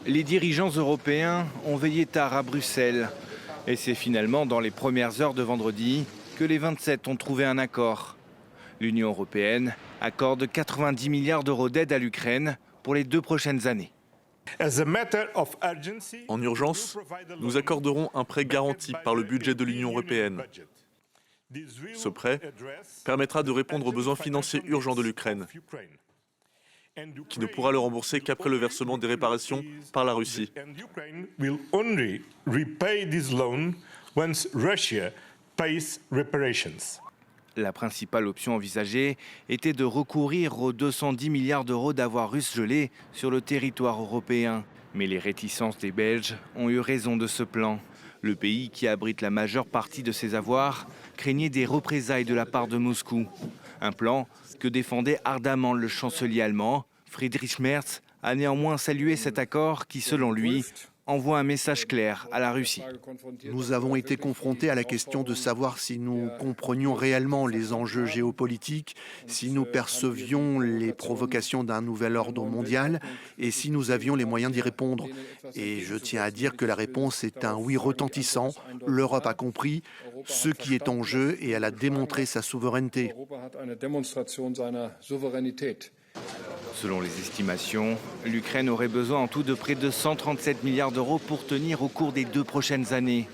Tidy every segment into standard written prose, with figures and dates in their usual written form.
Les dirigeants européens ont veillé tard à Bruxelles. Et c'est finalement dans les premières heures de vendredi que les 27 ont trouvé un accord. L'Union européenne accorde 90 milliards d'euros d'aide à l'Ukraine pour les 2 prochaines années. En urgence, nous accorderons un prêt garanti par le budget de l'Union européenne. Ce prêt permettra de répondre aux besoins financiers urgents de l'Ukraine, qui ne pourra le rembourser qu'après le versement des réparations par la Russie. La principale option envisagée était de recourir aux 210 milliards d'euros d'avoirs russes gelés sur le territoire européen. Mais les réticences des Belges ont eu raison de ce plan. Le pays, qui abrite la majeure partie de ses avoirs, craignait des représailles de la part de Moscou. Un plan que défendait ardemment le chancelier allemand. Friedrich Merz a néanmoins salué cet accord qui, selon lui, envoie un message clair à la Russie. Nous avons été confrontés à la question de savoir si nous comprenions réellement les enjeux géopolitiques, si nous percevions les provocations d'un nouvel ordre mondial et si nous avions les moyens d'y répondre. Et je tiens à dire que la réponse est un oui retentissant. L'Europe a compris ce qui est en jeu et elle a démontré sa souveraineté. Selon les estimations, l'Ukraine aurait besoin en tout de près de 137 milliards d'euros pour tenir au cours des 2 prochaines années.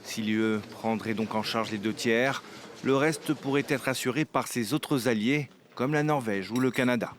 Si l'UE prendrait donc en charge les 2 tiers, le reste pourrait être assuré par ses autres alliés, comme la Norvège ou le Canada.